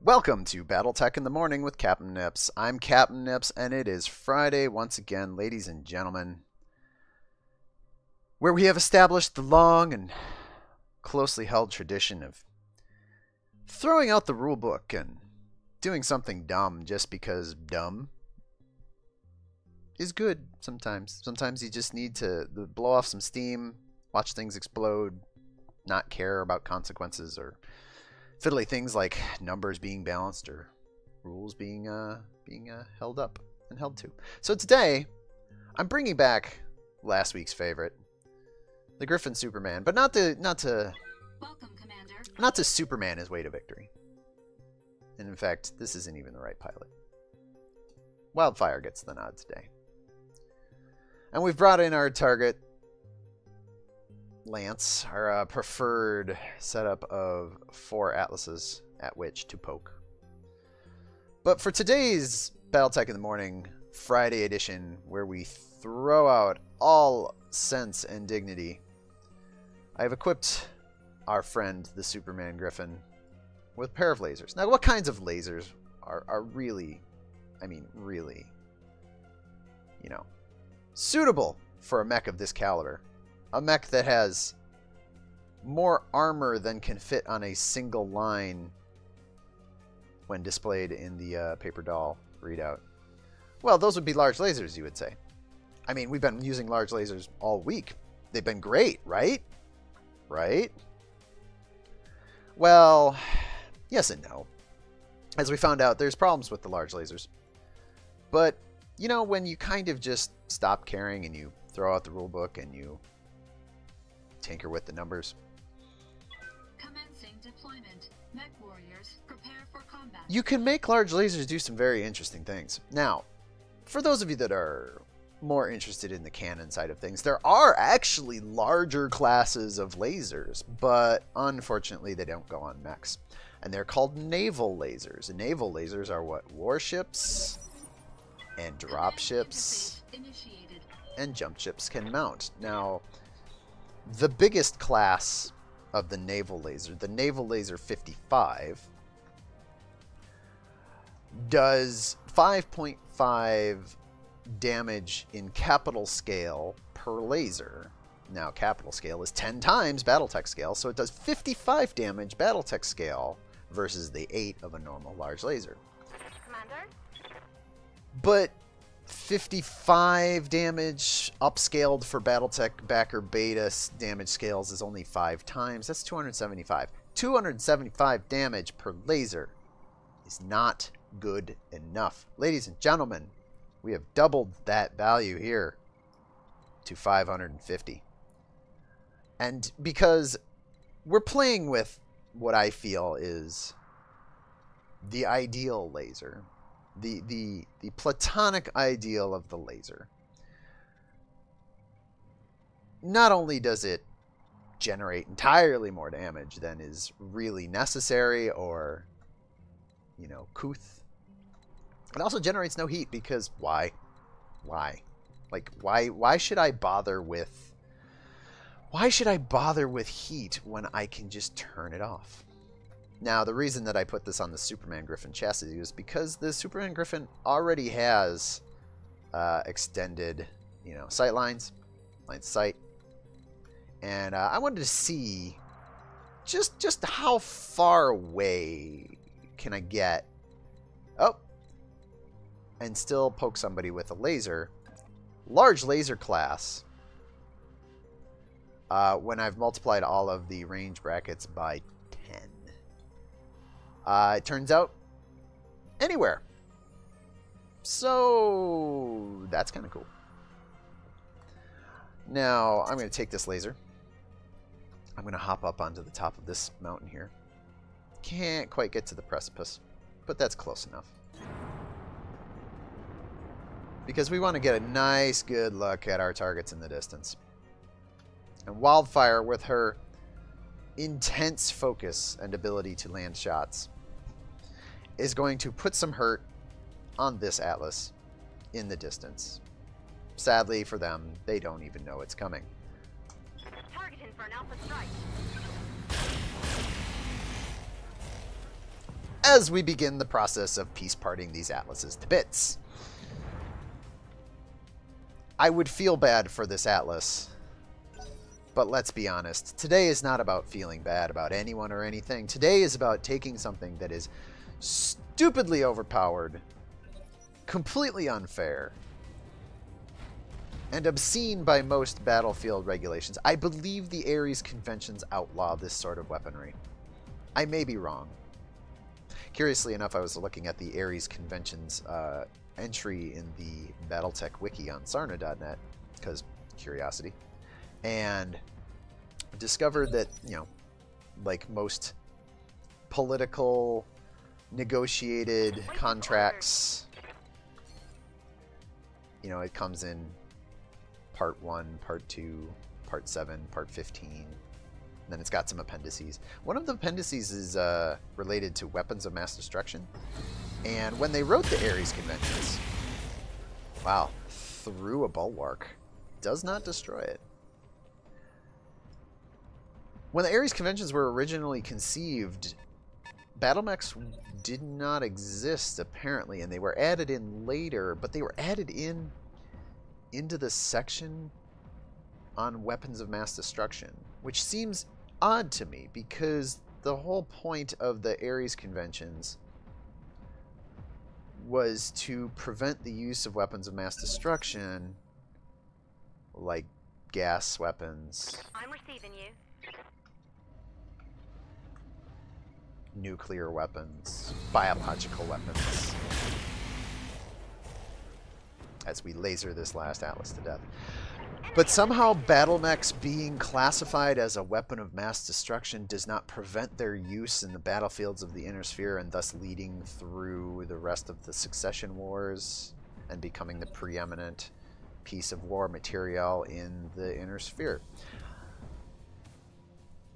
Welcome to BattleTech in the Morning with Captain Nips. I'm Captain Nips, and it is Friday once again, ladies and gentlemen, where we have established the long and closely held tradition of throwing out the rule book and doing something dumb just because dumb is good sometimes. Sometimes you just need to blow off some steam, watch things explode, not care about consequences or fiddly things like numbers being balanced or rules being held up and held to. So today, I'm bringing back last week's favorite, the Griffin Superman, but not to Welcome, Commander. not to Superman his way to victory. And in fact, this isn't even the right pilot. Wildfire gets the nod today. And we've brought in our target, Lance, our preferred setup of 4 atlases at which to poke. But for today's BattleTech in the Morning Friday edition, where we throw out all sense and dignity, I've equipped our friend, the Superman Griffin, with a pair of lasers. Now, what kinds of lasers are really, really, suitable for a mech of this caliber? A mech that has more armor than can fit on a single line when displayed in the paper doll readout. Well, those would be large lasers, you would say. I mean, we've been using large lasers all week. They've been great, right? Right? Well, yes and no. As we found out, there's problems with the large lasers. But, when you kind of just stop caring and you throw out the rulebook and you tinker with the numbers. Commencing deployment. Mech warriors, prepare for combat. You can make large lasers do some very interesting things. Now, for those of you that are more interested in the canon side of things, there are actually larger classes of lasers, but unfortunately they don't go on mechs. And they're called naval lasers. And naval lasers are what warships and dropships and jump ships can mount. Now, the biggest class of the naval laser, the Naval Laser 55, does 5.5 damage in capital scale per laser. Now, capital scale is 10 times Battletech scale, so it does 55 damage Battletech scale versus the 8 of a normal large laser. Commander? But 55 damage upscaled for Battletech backer beta damage scales is only 5 times. That's 275. 275 damage per laser is not good enough. Ladies and gentlemen, we have doubled that value here to 550. And because we're playing with what I feel is the ideal laser, the platonic ideal of the laser. Not only does it generate entirely more damage than is really necessary or, couth, it also generates no heat because why? Why? Like, why should I bother with heat when I can just turn it off? Now, the reason that I put this on the Superman Griffin chassis is because the Superman Griffin already has extended, sight lines, line of sight. And I wanted to see just how far away can I get, and still poke somebody with a laser. Large laser class, when I've multiplied all of the range brackets by 10. It turns out anywhere. So that's kind of cool. Now I'm going to take this laser. I'm going to hop up onto the top of this mountain here. Can't quite get to the precipice, but that's close enough. Because we want to get a nice good look at our targets in the distance. And Wildfire, with her intense focus and ability to land shots, is going to put some hurt on this Atlas in the distance. Sadly for them, they don't even know it's coming. Targeting for an alpha strike. as we begin the process of piece parting these atlases to bits. I would feel bad for this atlas, but let's be honest. Today is not about feeling bad about anyone or anything. Today is about taking something that is stupidly overpowered, completely unfair, and obscene by most battlefield regulations. I believe the Ares conventions outlaw this sort of weaponry. I may be wrong. Curiously enough, I was looking at the Ares conventions entry in the BattleTech wiki on Sarna.net, because curiosity, and discovered that, you know, like most political negotiated contracts, you know, it comes in part 1, part 2, part 7, part 15. And then it's got some appendices. One of the appendices is related to weapons of mass destruction. And when they wrote the Ares conventions, wow, through a bulwark, does not destroy it. When the Ares conventions were originally conceived, battle mechs did not exist apparently, and they were added in later, but they were added into the section on weapons of mass destruction, which seems odd to me because the whole point of the Ares conventions was to prevent the use of weapons of mass destruction, like gas weapons. I'm receiving you. Nuclear weapons, biological weapons, as we laser this last atlas to death. But somehow battle mechs being classified as a weapon of mass destruction does not prevent their use in the battlefields of the Inner Sphere, and thus leading through the rest of the Succession Wars and becoming the preeminent piece of war material in the Inner Sphere.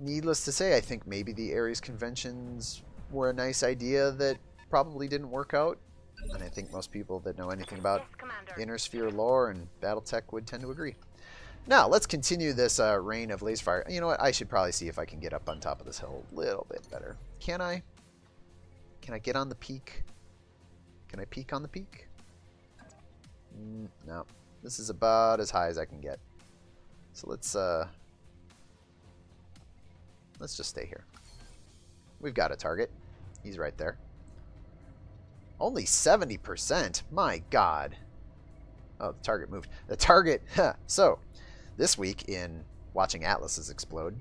Needless to say, I think maybe the Ares conventions were a nice idea that probably didn't work out. And I think most people that know anything about Inner Sphere lore and BattleTech would tend to agree. Now, let's continue this reign of laser fire. You know what? I should probably see if I can get up on top of this hill a little bit better. Can I? Can I get on the peak? Can I peek on the peak? No. This is about as high as I can get. So let's just stay here. We've got a target. He's right there. Only 70%. My God. Oh, the target moved. The target. So, this week in watching atlases explode,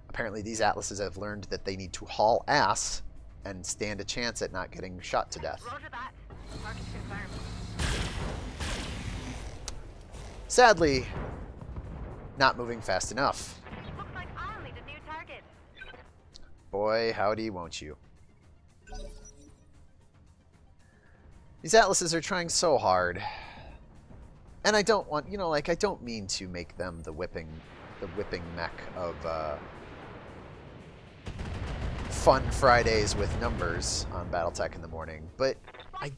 apparently these atlases have learned that they need to haul ass and stand a chance at not getting shot to death. Roger that. Target confirmed. Sadly, not moving fast enough. Looks like I'll need a new target. Boy, howdy, won't you? These atlases are trying so hard. And I don't want, you know, like, I don't mean to make them the whipping mech of fun Fridays with numbers on BattleTech in the morning, but I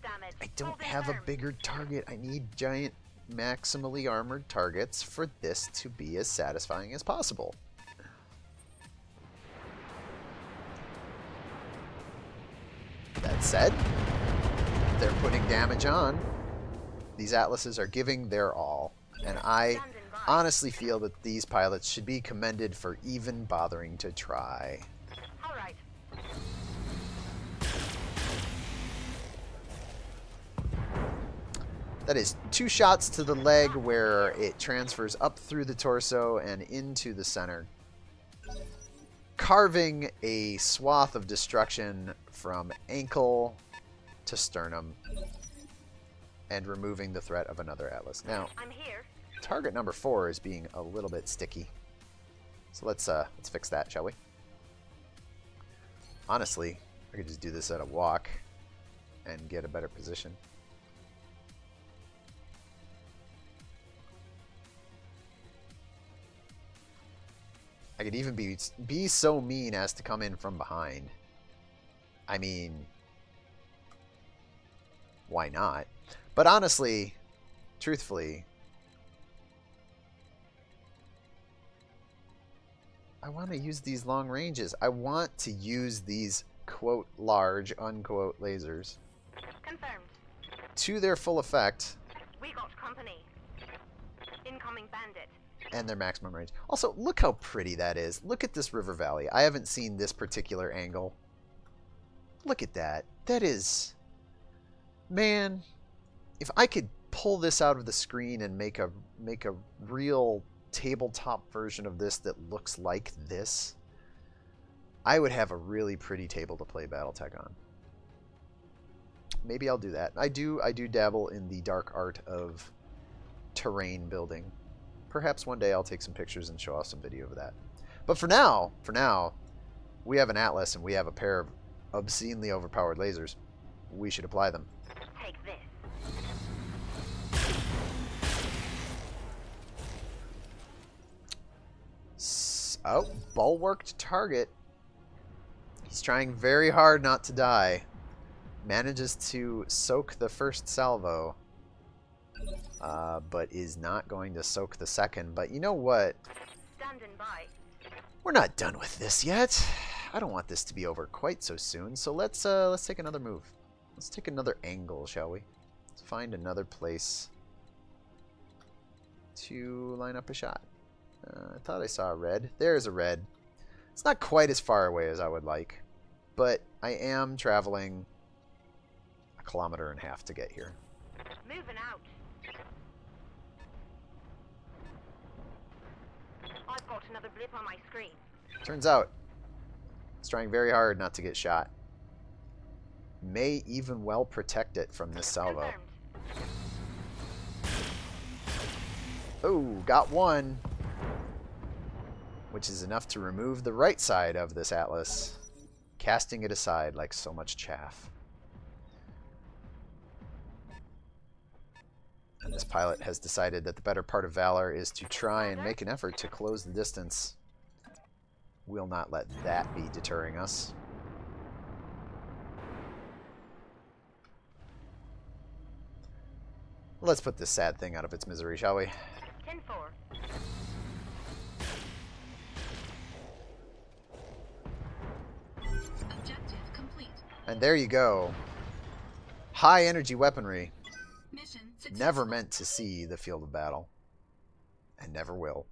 don't have a bigger target. I need giant, maximally armored targets for this to be as satisfying as possible. That said, they're putting damage on. These atlases are giving their all, and I honestly feel that these pilots should be commended for even bothering to try. All right. That is 2 shots to the leg where it transfers up through the torso and into the center, carving a swath of destruction from ankle to sternum and removing the threat of another atlas. Now, I'm here. target number 4 is being a little bit sticky. So let's fix that, shall we? Honestly, I could just do this at a walk and get a better position. I could even be so mean as to come in from behind. I mean, why not? But honestly, truthfully, I want to use these long ranges. I want to use these quote large unquote lasers Confirmed. to their full effect We got company. Incoming bandit. and their maximum range. Also, look how pretty that is. Look at this river valley. I haven't seen this particular angle. Look at that. That is... Man, if I could pull this out of the screen and make a real tabletop version of this that looks like this, I would have a really pretty table to play BattleTech on. Maybe I'll do that. I do dabble in the dark art of terrain building. Perhaps one day I'll take some pictures and show off some video of that. But for now, we have an Atlas and we have a pair of obscenely overpowered lasers. We should apply them. Take this. Oh, bulwarked target. He's trying very hard not to die. Manages to soak the first salvo. But is not going to soak the second. But you know what? Standing by. We're not done with this yet. I don't want this to be over quite so soon. So let's take another move. Let's take another angle, shall we? Let's find another place to line up a shot. I thought I saw a red. There's a red. It's not quite as far away as I would like, but I am traveling 1.5 kilometers to get here. Moving out. I've got another blip on my screen. Turns out, it's trying very hard not to get shot. May even well protect it from this salvo. Confirmed. Oh, got one. Which is enough to remove the right side of this Atlas, casting it aside like so much chaff. And this pilot has decided that the better part of valor is to try and make an effort to close the distance. We'll not let that be deterring us. Let's put this sad thing out of its misery, shall we? 10-4. Objective complete. And there you go. High energy weaponry. Mission successful. Never meant to see the field of battle. And never will.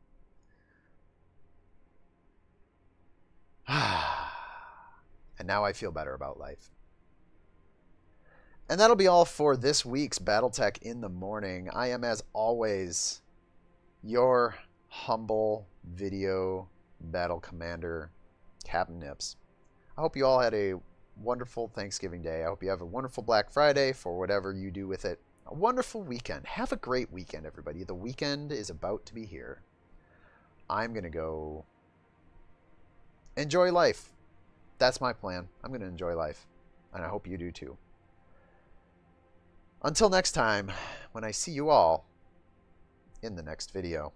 And now I feel better about life. And that'll be all for this week's BattleTech in the Morning. I am, as always, your humble video battle commander, Captain Nips. I hope you all had a wonderful Thanksgiving Day. I hope you have a wonderful Black Friday for whatever you do with it. A wonderful weekend. Have a great weekend, everybody. The weekend is about to be here. I'm going to go enjoy life. That's my plan. I'm going to enjoy life. And I hope you do too. Until next time, when I see you all in the next video.